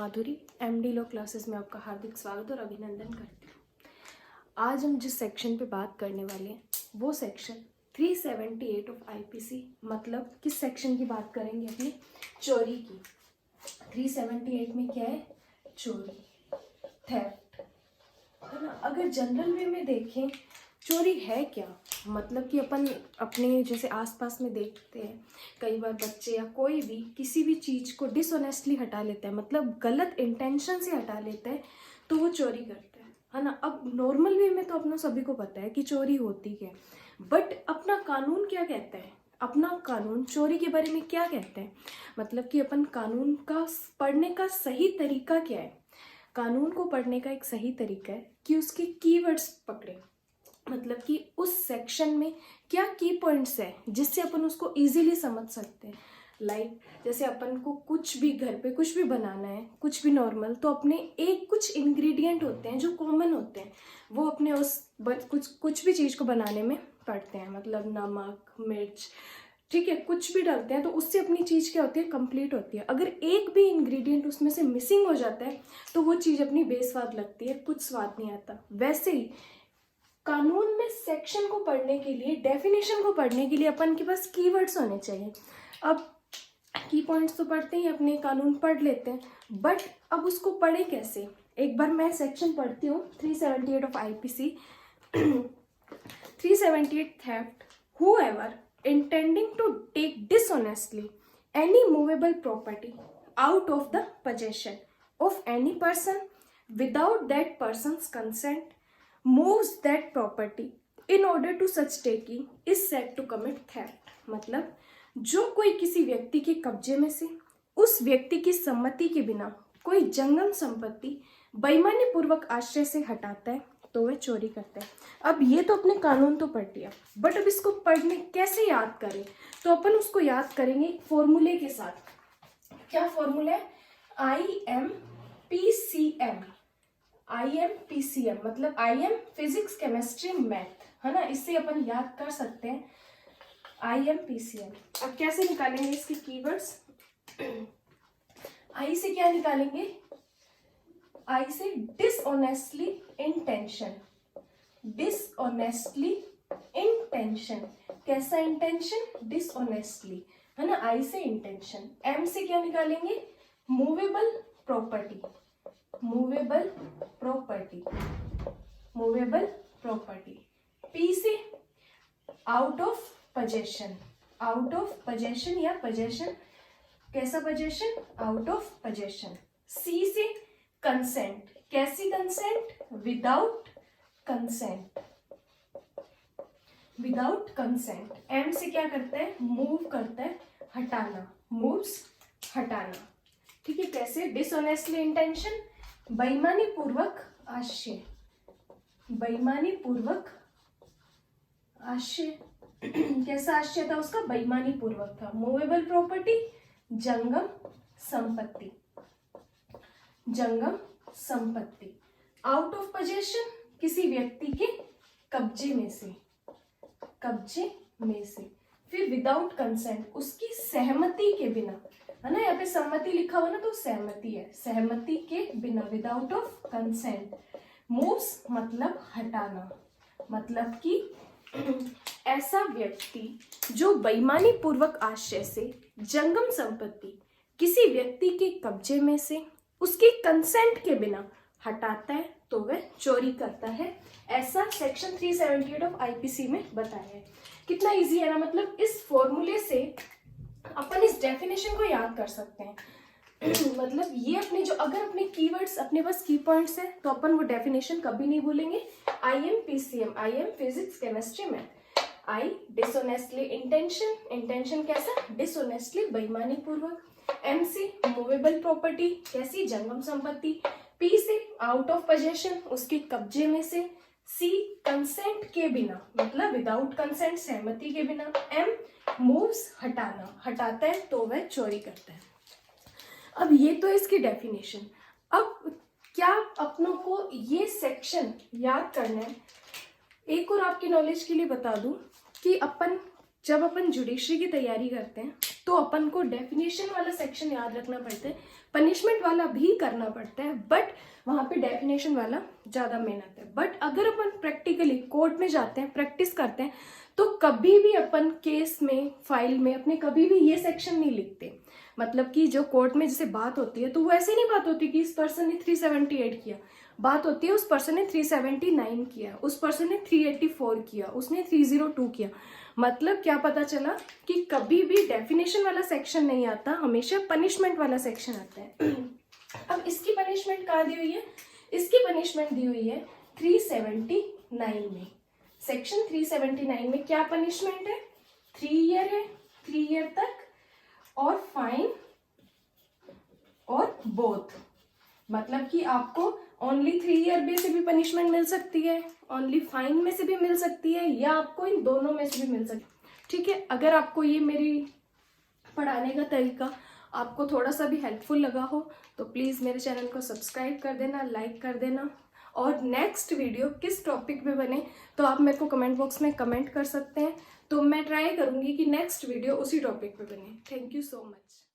माधुरी MD law classes में आपका हार्दिक स्वागत और अभिनंदन करती हूँ। आज हम जिस सेक्शन पे बात करने वाले हैं वो सेक्शन 378 ऑफ आईपीसी, मतलब किस सेक्शन की बात करेंगे? अपनी चोरी की। 378 में क्या है? चोरी, थेफ्ट, है ना। अगर जनरल वे में देखें चोरी है क्या, मतलब कि अपन अपने जैसे आसपास में देखते हैं कई बार बच्चे या कोई भी किसी भी चीज़ को डिसऑनेस्टली हटा लेता है, मतलब गलत इंटेंशन से हटा लेता है, तो वो चोरी करता है ना। अब नॉर्मल वे में तो अपना सभी को पता है कि चोरी होती है, बट अपना कानून क्या कहता है? अपना कानून चोरी के बारे में क्या कहता है? मतलब कि अपन कानून का पढ़ने का सही तरीका क्या है? कानून को पढ़ने का एक सही तरीका है कि उसके कीवर्ड्स पकड़े, मतलब कि उस सेक्शन में क्या की पॉइंट्स है जिससे अपन उसको इजीली समझ सकते हैं। लाइक जैसे अपन को कुछ भी घर पे कुछ भी बनाना है, कुछ भी नॉर्मल, तो अपने एक कुछ इंग्रेडिएंट होते हैं जो कॉमन होते हैं, वो अपने उस कुछ भी चीज़ को बनाने में पड़ते हैं, मतलब नमक, मिर्च, ठीक है, कुछ भी डालते हैं तो उससे अपनी चीज़ क्या होती है? कंप्लीट होती है। अगर एक भी इंग्रेडिएंट उसमें से मिसिंग हो जाता है तो वो चीज़ अपनी बेस्वाद लगती है, कुछ स्वाद नहीं आता। वैसे ही कानून में सेक्शन को पढ़ने के लिए, डेफिनेशन को पढ़ने के लिए अपन के पास कीवर्ड्स होने चाहिए। अब की पॉइंट्स तो पढ़ते ही अपने कानून पढ़ लेते हैं, बट अब उसको पढ़े कैसे? एक बार मैं सेक्शन पढ़ती हूँ 378 of IPC. 378 theft, whoever intending to take dishonestly any movable property out of the possession of any person without that person's consent moves that property in order to such taking is said to commit theft। मतलब जो कोई किसी व्यक्ति के कब्जे में से उस व्यक्ति की सम्मति के बिना कोई जंगम संपत्ति बेईमानी पूर्वक आश्रय से हटाता है तो वह चोरी करता है। अब ये तो अपने कानून तो पढ़ लिया, बट अब इसको पढ़ने कैसे याद करें? तो अपन उसको याद करेंगे फॉर्मूले के साथ। क्या फॉर्मूला है? IMPCM। IMPCM मतलब IM फिजिक्स, केमिस्ट्री, मैथ, है ना। इससे अपन याद कर सकते हैं IMPCM। अब कैसे निकालेंगे इसके कीवर्ड्स? आई से क्या निकालेंगे? आई से डिसऑनेस्टली इंटेंशन। डिसऑनेस्टली इंटेंशन, कैसा इंटेंशन? डिसऑनेस्टली, है ना। आई से इंटेंशन। एम से क्या निकालेंगे? Movable property. Movable property, movable property. P से out of possession. Out of possession या पोजेशन, कैसा possession? Out of possession. C से कंसेंट, कैसी consent? Without consent. Without consent. M से क्या करता है? मूव करता है, हटाना, मूव्स, हटाना, ठीक है। कैसे? डिसऑनेस्टली इंटेंशन, बेईमानी पूर्वक आशय। बेईमानी पूर्वक आशय, कैसा आशय था उसका? बेईमानी पूर्वक था। मूवेबल प्रॉपर्टी, जंगम संपत्ति। जंगम संपत्ति। आउट ऑफ पोजेशन, किसी व्यक्ति के कब्जे में से, कब्जे में से। फिर विदाउट कंसेंट, उसकी सहमति के बिना, है ना। यहाँ पे सहमति लिखा हुआ ना, तो सहमति है, सहमति के बिना, विदाउट ऑफ कंसेंट। मूव्स मतलब हटाना, मतलब कि ऐसा व्यक्ति जो बेईमानी पूर्वक आश्रय से जंगम संपत्ति किसी व्यक्ति के कब्जे में से उसके कंसेंट के बिना हटाता है तो वह चोरी करता है। ऐसा सेक्शन 378 ऑफ आईपीसी में बताया है। कितना इजी है ना। मतलब इस फॉर्मूले से अपन इस डेफिनेशन को याद कर सकते हैं। मतलब ये अपने जो, अगर अपने कीवर्ड्स, अपने पास की पॉइंट्स है, तो अपन वो डेफिनेशन कभी नहीं भूलेंगे। IMPCM, IM physics, chemistry, math. I dishonestly intention, intention कैसा? डिसऑनेस्टली, बेईमानी पूर्वक। एम से मूवेबल प्रॉपर्टी, कैसी? जंगम संपत्ति। पी से आउट ऑफ पोजेशन, उसके कब्जे में से। सी कंसेंट के बिना, मतलब विदाउट कंसेंट, सहमति के बिना। एम मूव्स, हटाना, हटाता है तो वह चोरी करता है। अब ये तो इसकी डेफिनेशन। अब क्या अपनों को ये सेक्शन याद करना है? एक और आपकी नॉलेज के लिए बता दूं कि जब अपन जुडिशरी की तैयारी करते हैं तो अपन को डेफिनेशन वाला सेक्शन याद रखना पड़ता है, पनिशमेंट वाला भी करना पड़ता है, बट वहाँ पे डेफिनेशन वाला ज़्यादा मेहनत है। बट अगर अपन प्रैक्टिकली कोर्ट में जाते हैं, प्रैक्टिस करते हैं, तो कभी भी अपन केस में, फाइल में अपने कभी भी ये सेक्शन नहीं लिखते। मतलब कि जो कोर्ट में जैसे बात होती है तो वो ऐसे नहीं बात होती कि इस पर्सन ने 378 किया, बात होती है उस पर्सन ने 379 किया, उस पर्सन ने 384 किया, उसने 302 किया। मतलब क्या पता चला कि कभी भी डेफिनेशन वाला सेक्शन नहीं आता, हमेशा पनिशमेंट वाला सेक्शन आता है। अब इसकी पनिशमेंट कहाँ दी हुई है? इसकी पनिशमेंट दी हुई है 379 में। सेक्शन 379 में क्या पनिशमेंट है? 3 ईयर है, 3 ईयर तक, और फाइन और बोथ। मतलब कि आपको ओनली 3 ईयर में से भी पनिशमेंट मिल सकती है, ओनली फाइन में से भी मिल सकती है, या आपको इन दोनों में से भी मिल सकती है। ठीक है, अगर आपको ये मेरी पढ़ाने का तरीका आपको थोड़ा सा भी हेल्पफुल लगा हो तो प्लीज़ मेरे चैनल को सब्सक्राइब कर देना, लाइक कर देना। और नेक्स्ट वीडियो किस टॉपिक पे बने तो आप मेरे को कमेंट बॉक्स में कमेंट कर सकते हैं, तो मैं ट्राई करूँगी कि नेक्स्ट वीडियो उसी टॉपिक पे बने। Thank you so much.